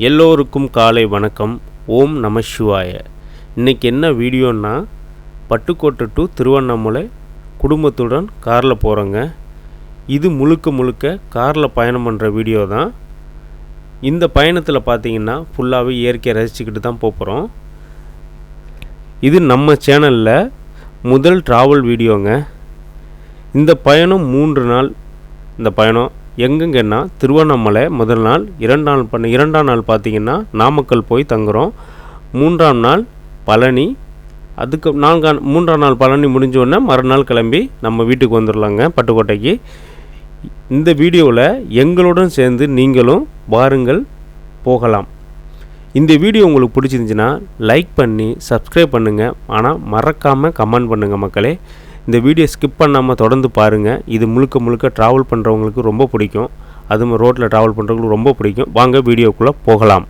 எல்லோருக்கும் காலை வணக்கம். ஓம் நம சிவாய. இன்றைக்கி என்ன வீடியோன்னா, பட்டுக்கோட்டை டு திருவண்ணாமலை குடும்பத்துடன் காரில் போகிறோங்க. இது முழுக்க காரில் பயணம் பண்ணுற வீடியோ தான். இந்த பயணத்தில் பார்த்திங்கன்னா ஃபுல்லாகவே இயற்கையை ரசிச்சுக்கிட்டு தான் போகிறோம். இது நம்ம சேனலில் முதல் ட்ராவல் வீடியோங்க. இந்த பயணம் 3 நாள். இந்த பயணம் எங்கெங்கன்னா திருவண்ணாமலை முதல் நாள், 2ஆம் நாள் பார்த்திங்கன்னா நாமக்கல் போய் தங்குறோம். 3ஆம் நாள் பழனி. அதுக்கு 3ஆம் நாள் பழனி முடிஞ்சோடனே மறுநாள் கிளம்பி நம்ம வீட்டுக்கு வந்துடலாங்க, பட்டுக்கோட்டைக்கு. இந்த வீடியோவில் எங்களுடன் சேர்ந்து நீங்களும் வாருங்கள், போகலாம். இந்த வீடியோ உங்களுக்கு பிடிச்சிருந்துச்சுன்னா லைக் பண்ணி சப்ஸ்கிரைப் பண்ணுங்கள். ஆனால் மறக்காமல் கமெண்ட் பண்ணுங்கள் மக்களே. இந்த வீடியோ ஸ்கிப் பண்ணாமல் தொடர்ந்து பாருங்கள். இது முழுக்க ட்ராவல் பண்ணுறவங்களுக்கு ரொம்ப பிடிக்கும். அதுவும் ரோட்டில் ட்ராவல் பண்ணுறவங்களுக்கு ரொம்ப பிடிக்கும். வாங்க வீடியோக்குள்ளே போகலாம்.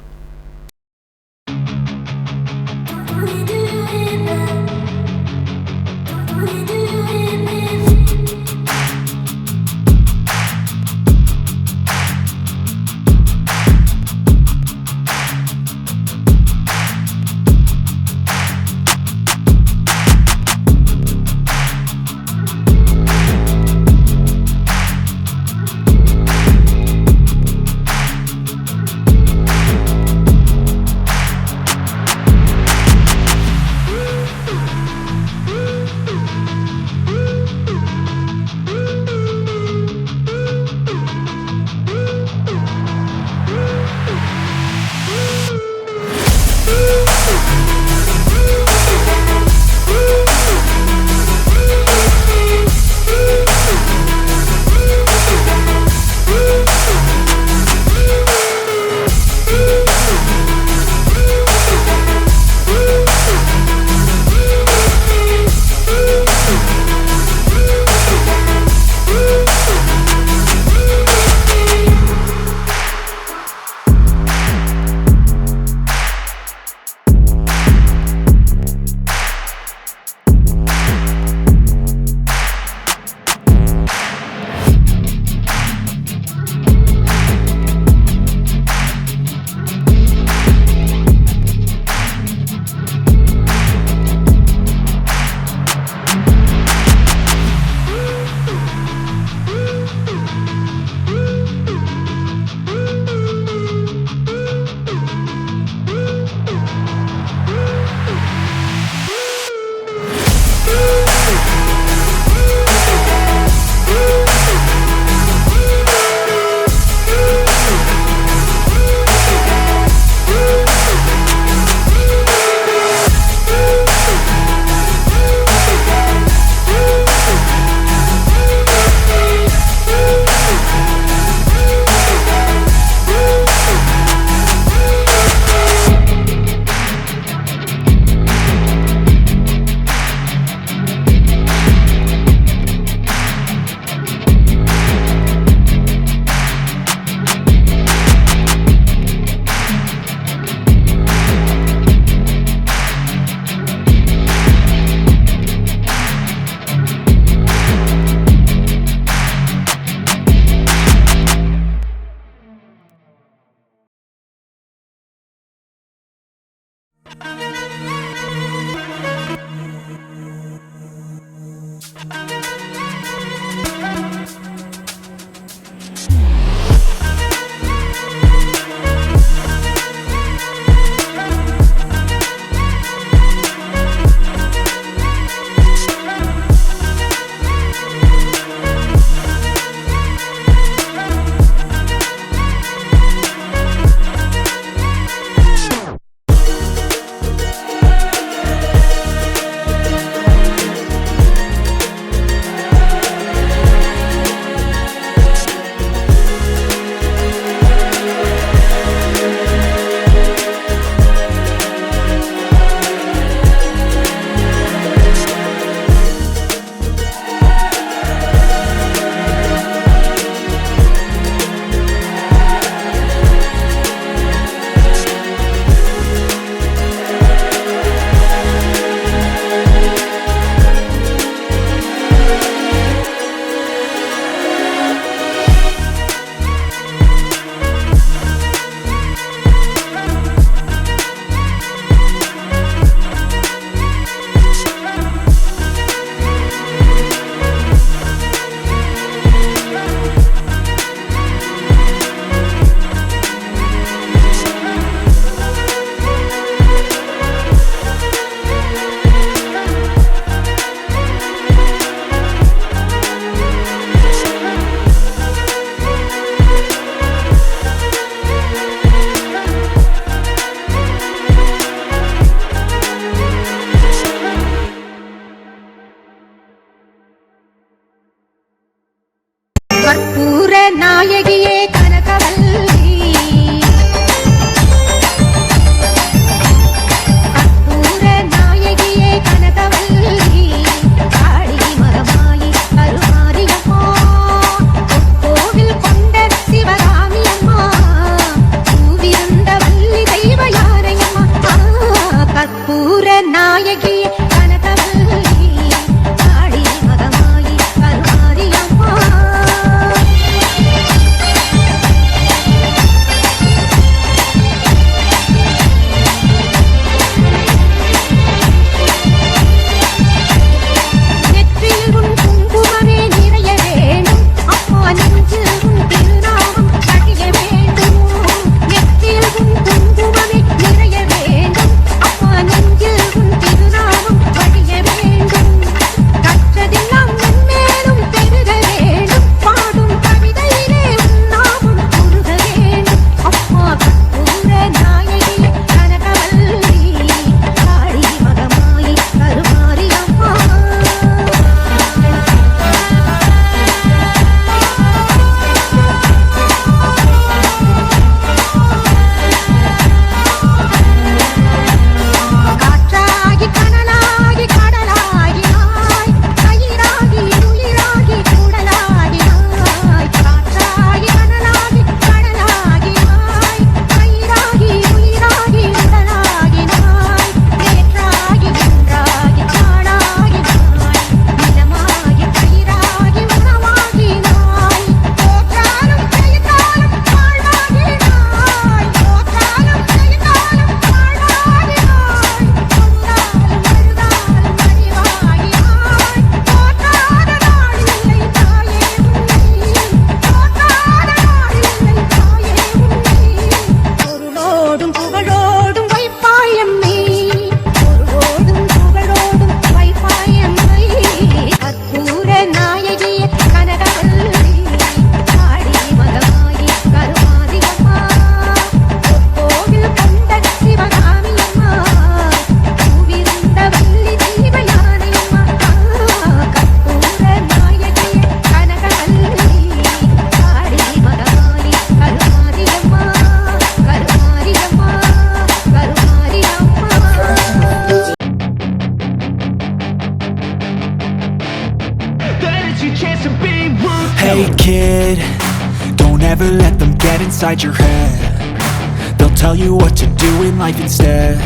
never let them get inside your head. They'll tell you what to do in life instead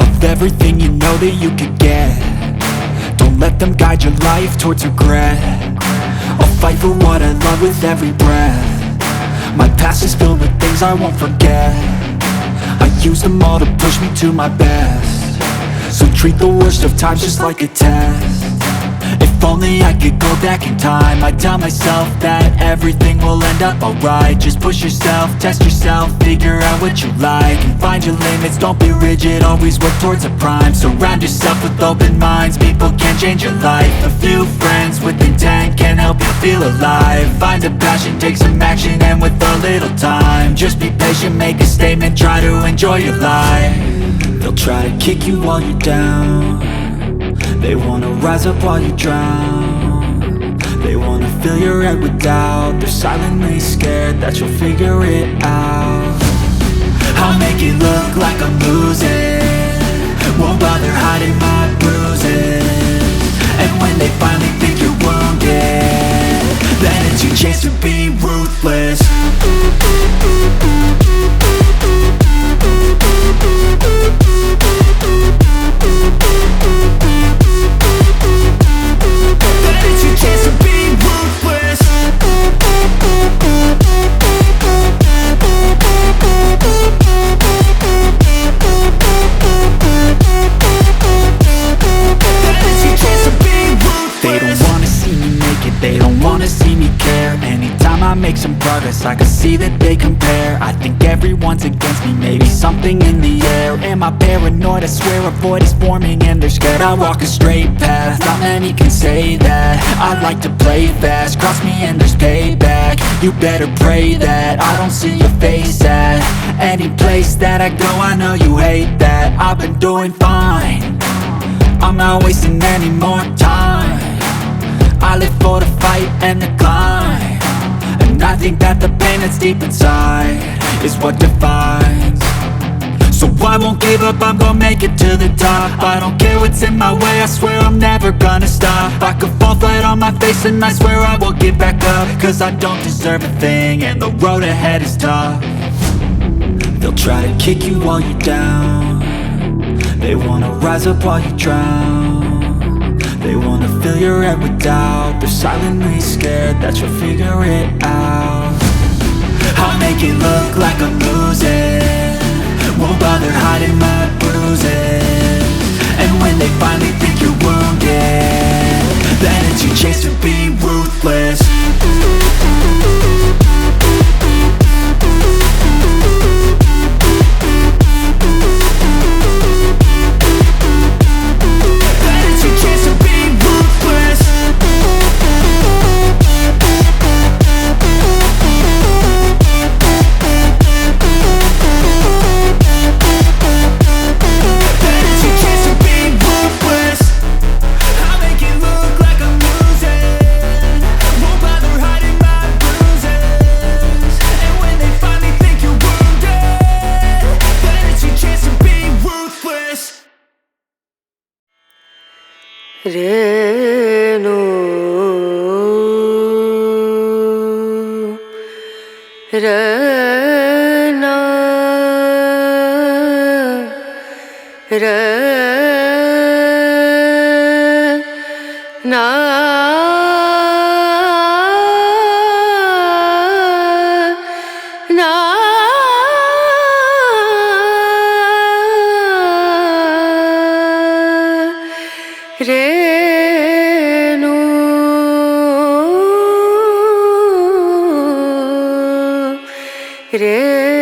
of everything you know that you could get. Don't let them guide your life towards regret. I'll fight for what I love with every breath. My past is filled with things I won't forget. I use them all to push me to my best. So treat the worst of times just like a test. If only I could go back in time, I'd tell myself that everything will end up alright. Just push yourself, test yourself, figure out what you like, and find your limits, don't be rigid, always work towards a prime. Surround yourself with open minds, people can change your life. A few friends with intent can help you feel alive. Find a passion, take some action, and with a little time, just be patient, make a statement, try to enjoy your life. They'll try to kick you while you're down. They wanna rise up while you drown. They wanna fill your head with doubt. They're silently scared that you'll figure it out. I'll make it look like I'm losing, won't bother hiding my bruises. And when they finally think you're wounded, then it's your chance to be ruthless. Make some progress, I can see that they compare. I think everyone's against me, maybe something in the air. Am I paranoid? I swear a void is forming and they're scared. I walk a straight path, not many can say that. I like to play fast, cross me and there's payback. You better pray that I don't see your face at any place that I go. I know you hate that. I've been doing fine, I'm not wasting any more time. I live for the fight and the climb, and I think that the pain that's deep inside is what defines. So I won't give up, I'm gonna make it to the top. I don't care what's in my way, I swear I'm never gonna stop. I could fall flat on my face and I swear I will get back up, cause I don't deserve a thing and the road ahead is tough. They'll try to kick you while you're down. They wanna rise up while you drown. They wanna fill your head with doubt. They're silently scared that you'll figure it out. I'll make it look like I'm losing, won't bother hiding my bruises. And when they finally think you're wounded, then it's your chance to be ruthless. Renu Rana Rana Renu Renu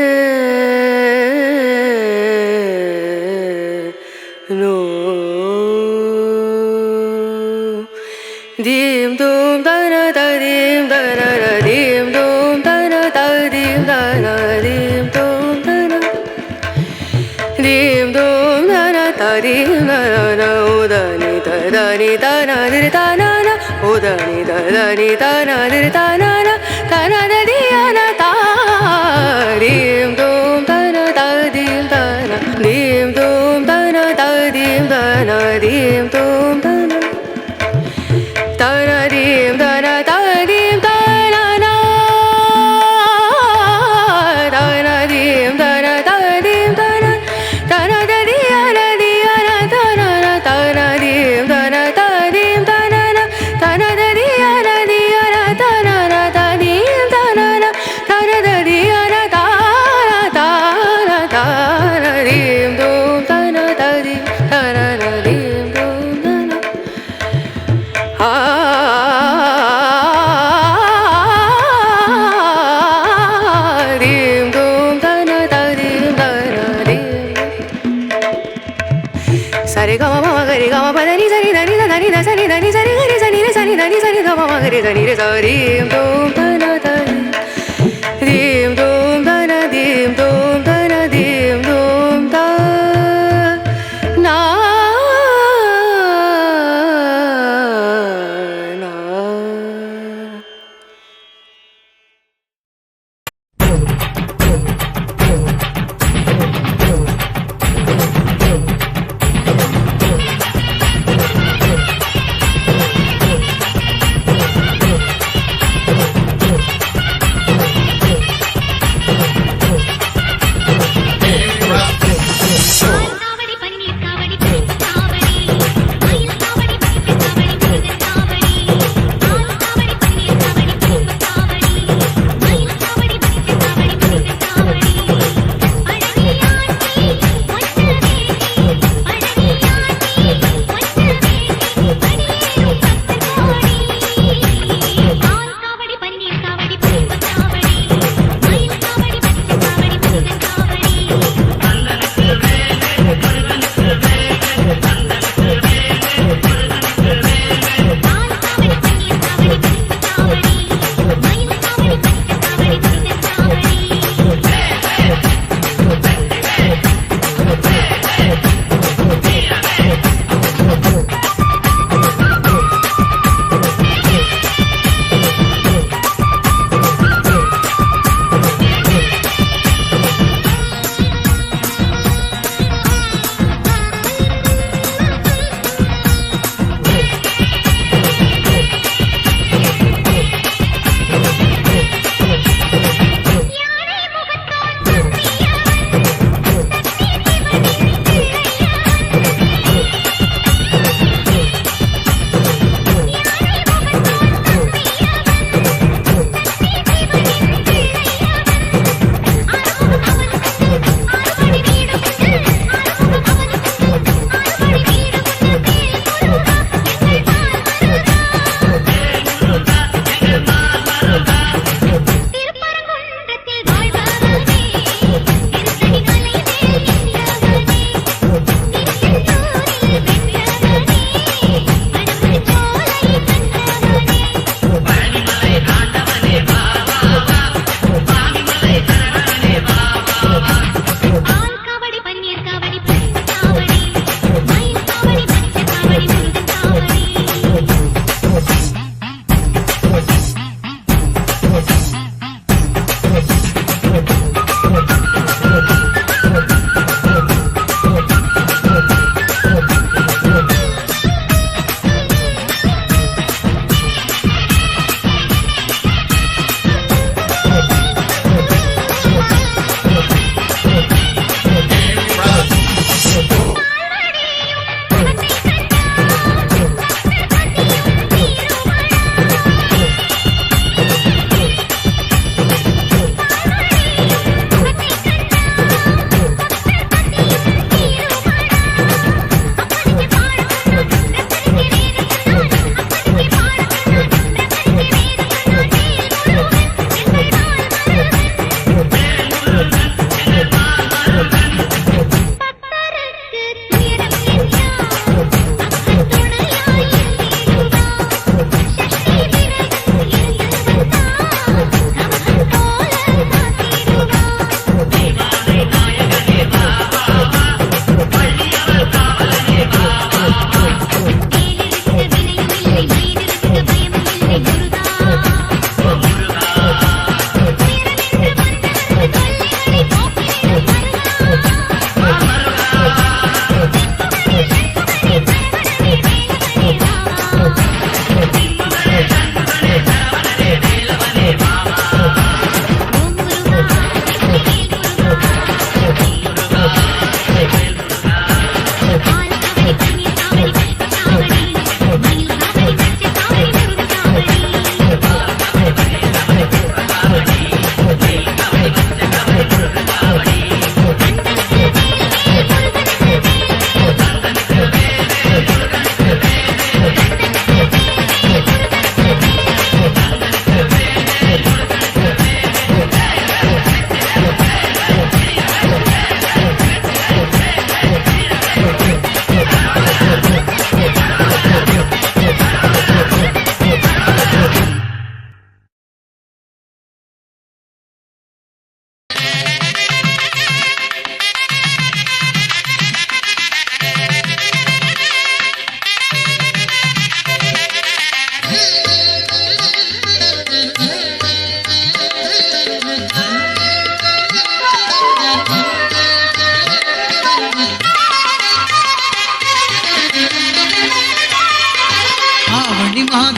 Dim dum dana da dim dana da dim dum dana da dim dana dim dum dana dim dum dana da dim dana udani da ni da na di da na na udani da ni da na di da na na da na da di na da dim dum dana da dim dana dim dum dana da dim dana dim dum dana da na dim dana da dim dana na Sare gama mama gari gama pa dani sari dani dani da sari dani sari gari sani re sani dani sari gama mama gari sani re sari dum dana dani dim dum dana dim dum dana dim dum da na na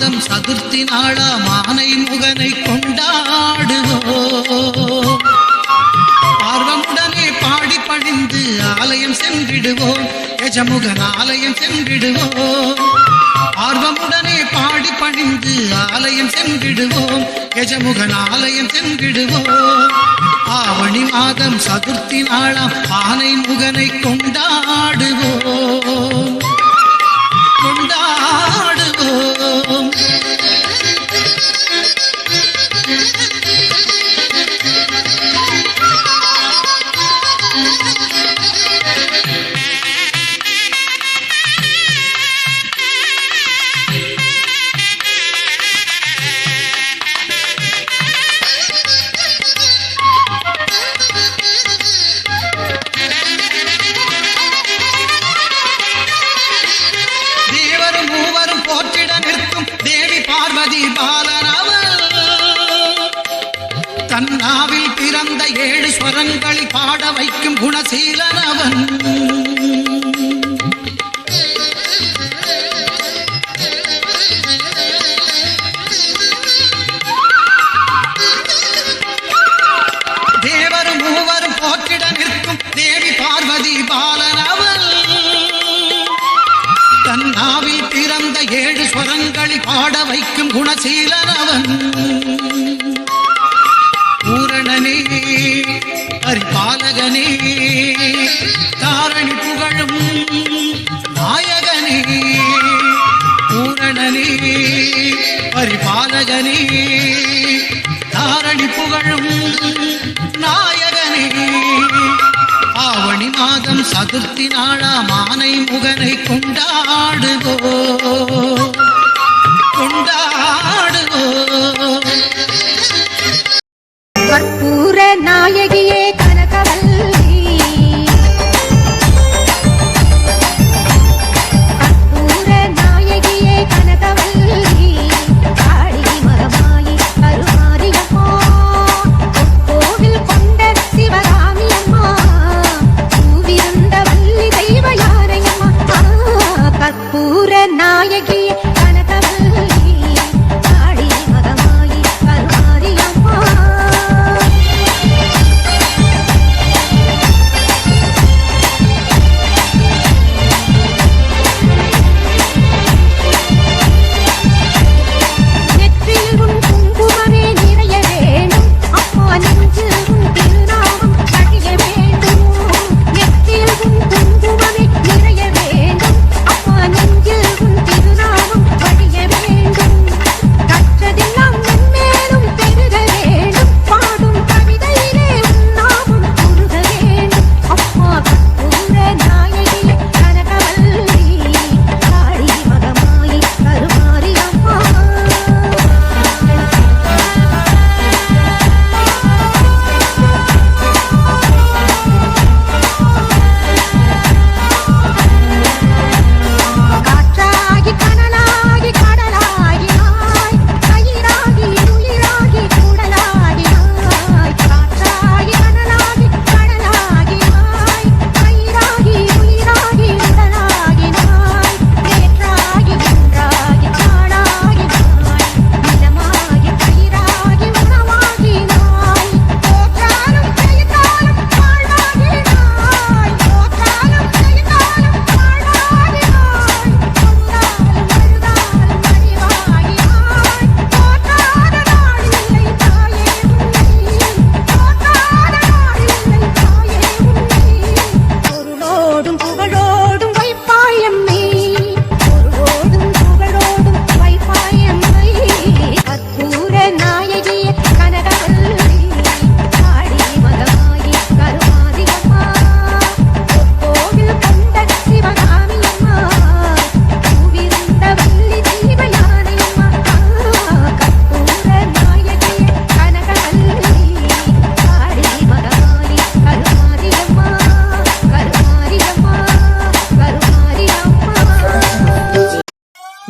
மாதம் சதுர்த்தி நாளாம் ஆனை முகனை கொண்டாடுவோம். ஆர்வமுடனே பாடி பணிந்து ஆலயம் சென்றிடுவோம். கஜமுகன் ஆலயம் சென்றிடுவோம். ஆர்வமுடனே பாடி பணிந்து ஆலயம் சென்றிடுவோம். கஜமுகன் ஆலயம் சென்றிடுவோம். ஆவணி மாதம் சதுர்த்தி நாளாம் ஆனை முகனை கொண்டாடுவோம். கொண்டாடுவோம். தன்னாவில் பிறந்த 7 ஸ்வரங்களில் பாட வைக்கும் குணசீலனவன். தேவரும் மூவரும் போற்றிட நிற்கும் தேவி பார்வதி பாலனவன். தன்னாவில் பிறந்த 7 ஸ்வரங்களில் பாட வைக்கும் குணசீலனவன். பூரணனே பரிபாலகனே தாரணி புகழும் நாயகனே. பூரணனே பரிபாலகனே தாரணி புகழும் நாயகனே. ஆவணி மாதம் சதுர்த்தி நாளாம் ஆனை முகனை கொண்டாடுவோம். கொண்டாடுவோம். கற்பூர நாயகியே கனகவல்லி, கற்பூர நாயகியே கனகவல்லி, காளி மகமாயி கருமாரியம்மா, கோவில் கொண்ட சிவகாமியம்மா, பூவிருந்த வள்ளி தெய்வ யானையம்மா. கற்பூர நாயகியே கனகவல்லி, காளி மகமாயி Karumariamma.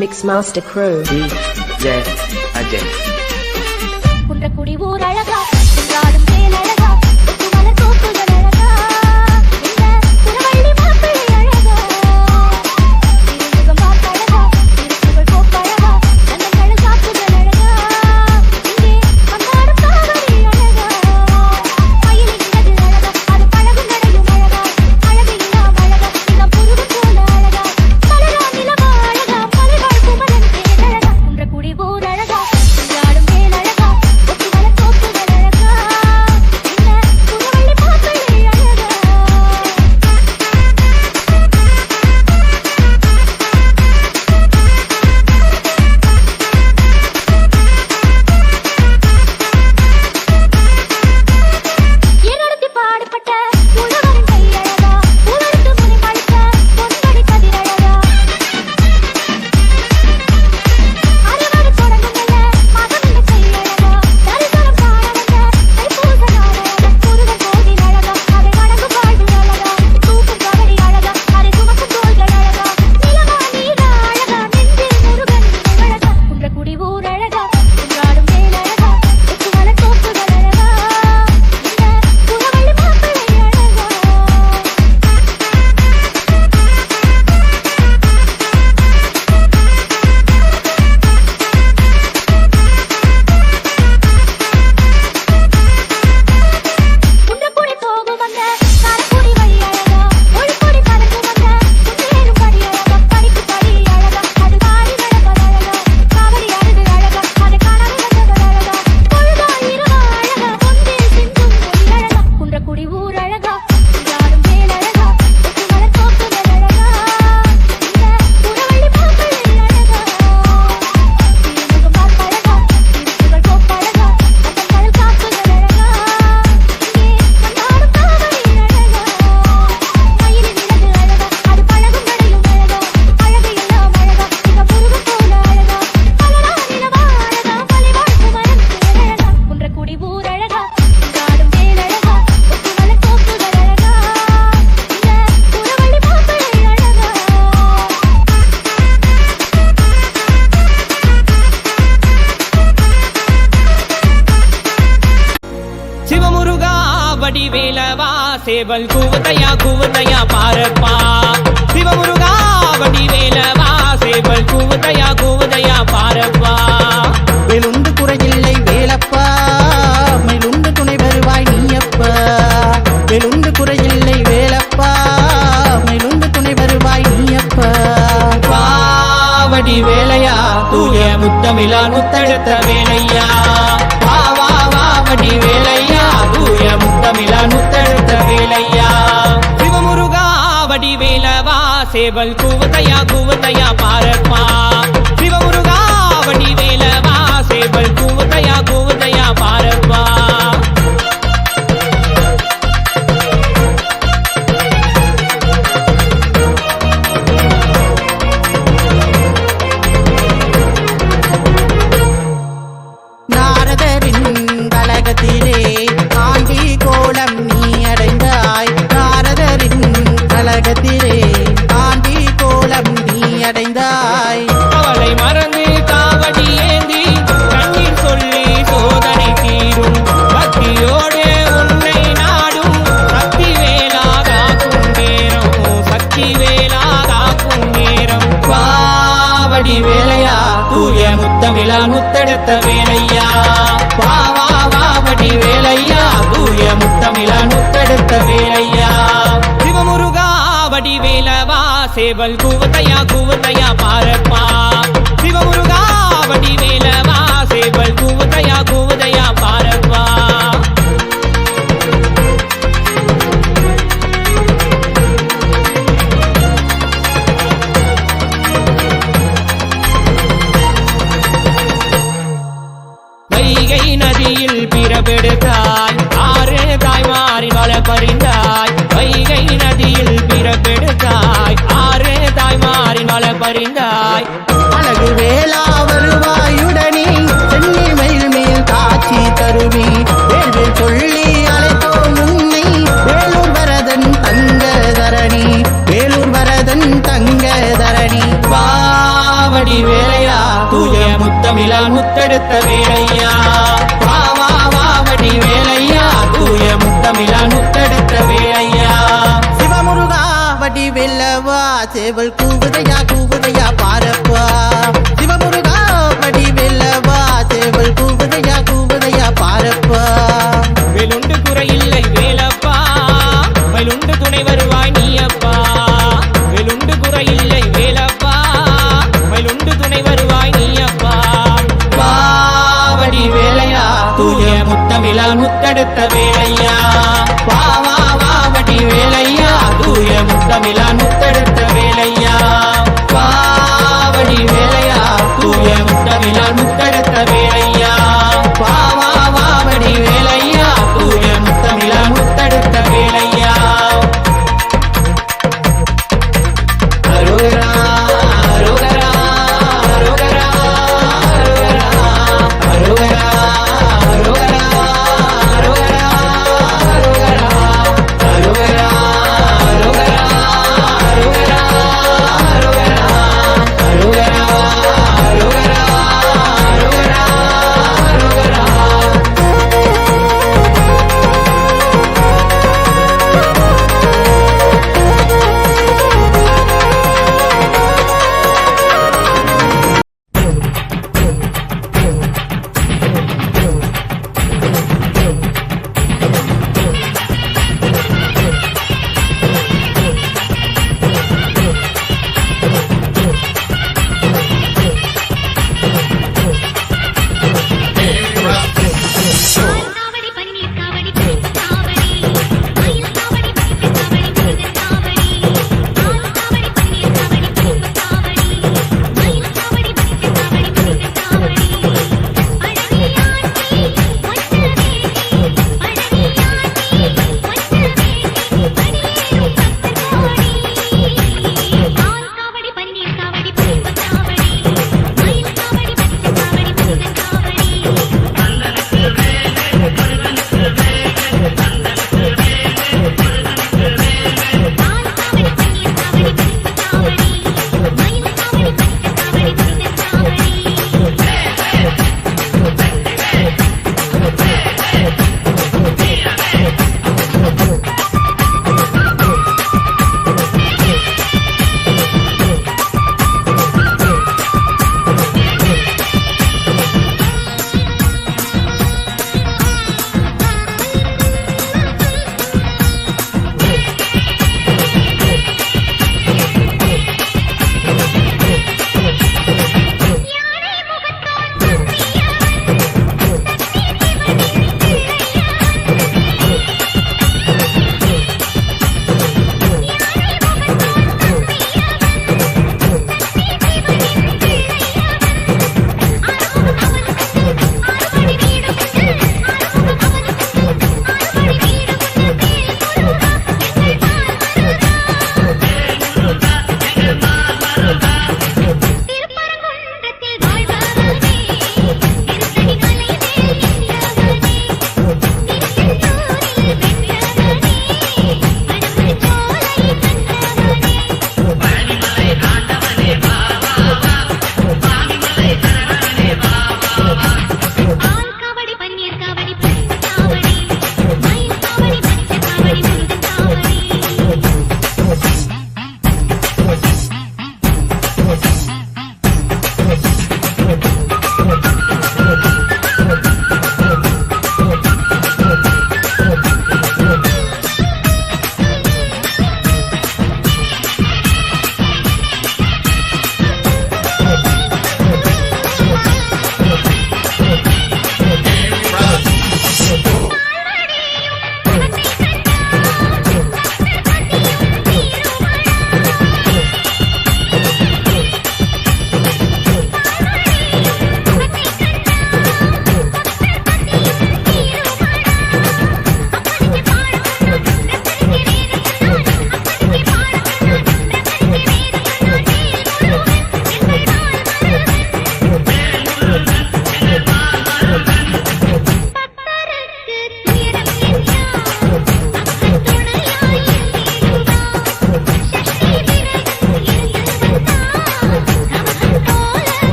Mixmaster Crew. DJ Ajay. Kundrakudi ஊர் அழகா, ஆடும் தேன் அழகா, மலர் தோப்புகள் அழகா, இந்த திருவள்ளி மாப்பிள்ளை அழகா, திருமுகம் பார்க்க அழகா, திருப்புகழ் போக்கு அழகா, நன்னன் சேவல் கூவுதையா பாரப்பா சிவமுருகா வடிவேலவா சேவல் கூவுதையா பாரப்பா வெளுந்து குறையில்லை வேலப்பா மேலுண்டு துணை வருவாய் நீயப்பா வெளுந்து குறையில்லை வேலப்பா மேலுண்டு துணை வருவாய் நீயப்பா வடி வேலையா தூய முத்தமிழா முத்தெடுத்த வேலையா வடி வேலையா தூய முத்தமிழா முத்தெடுத்த வேலையா சிவமுருகா வடி வேலவா சேவல் கூவுதையா பாரப்பா சிவமுருகா வடி வேலவா சேவல் கூவுதையா பாரப்பா நாரதரின் கலகத்திலே ஆண்டி கோலம் நீ அடைந்தாய் நாரதரின் கலகத்திலே ஆண்டி கோலம் நீ அடைந்தாய் அவளை மறந்து காவடி ஏந்தி கண்ணீர் சொல்லி சோதனை தீரும் பக்தியோடு உன்னை நாடும் சக்தி வேலாகாக்கும் நேரம் பாவடி வேலையா தூய முத்தமிழா முத்தெடுத்த வேலையா வாவடி வேலையா தூய முத்தமிழா முத்தெடுத்த வேலையா சிவமுருகா வடி வேலவா சேவல் கூவுதையா பாரப்பா சிவமுருகா வடி வேலவா சேவல் கூவுதையா பாரப்பா வைகை நதியில் பிறப்பெடுத்தாய் ஆறு தாய்மாரின் வள பறிந்தாய் வைகை நதியில் பிறப்பெடுத்தாய் ஆறு தாய்மாரின் வள பறிந்தாய் அழகு வேளா வருவாயுடனே சென்னி மயில் மேல் காட்சி தருவி வேள்வி சொல்லி அழைத்தோம் உன்னை வேலூர் வரதன் தங்க தரணி பாவடி வேலையா தூய முத்தமிழா முத்தெடுத்த வேலையா வாவடி வேலையா தூய முத்தமிழா முத்தெடுத்த வேலையா சிவமுருகா வடி வெல்லவா சேவல் கூவுதையா பாரப்பா சிவமுருகா வடி வெல்லவா சேவல் கூவுதையா பாரப்பா வெளுண்டு குறையில்லை வேலப்பா வெளுண்டு துணை வருவாய் நீயப்பா வெளுண்டு குறையில்லை வேலப்பா வெளுண்டு துணை வருவாய் நீயப்பா பாவடி வேலையா தூய முத்தமிழா முத்தெடுத்த வேலையா வாவடி வேலையா தூய முத்தமிழா முத்தெடுத்த வேலையா பாவடி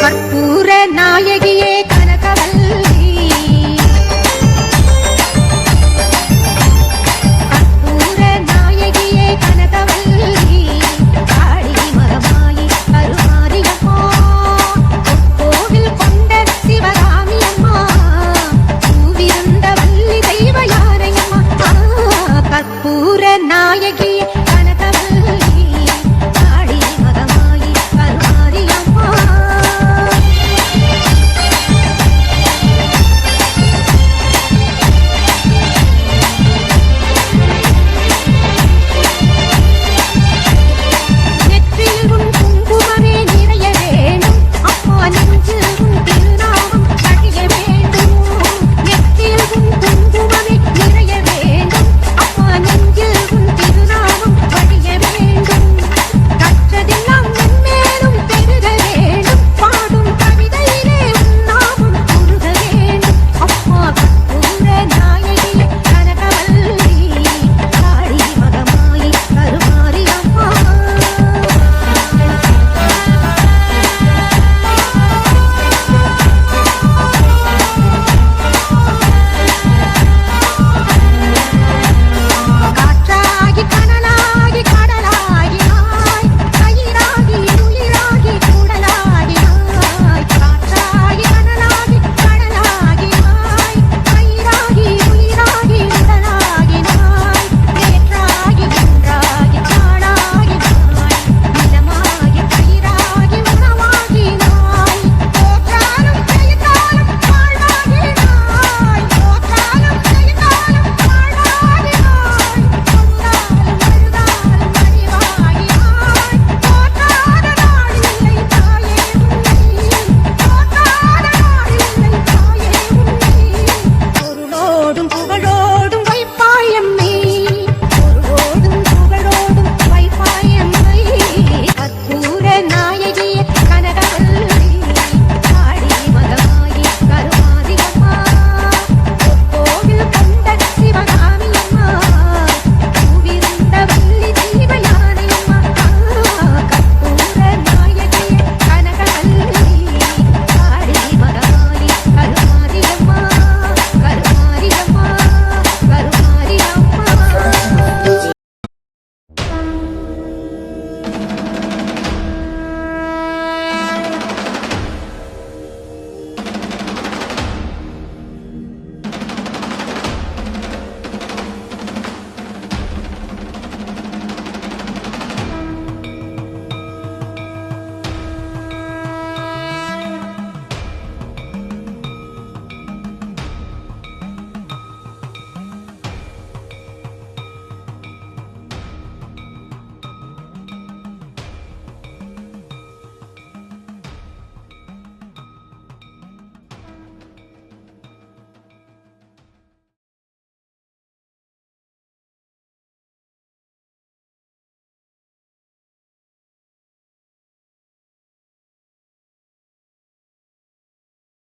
கற்பூர நாயகியே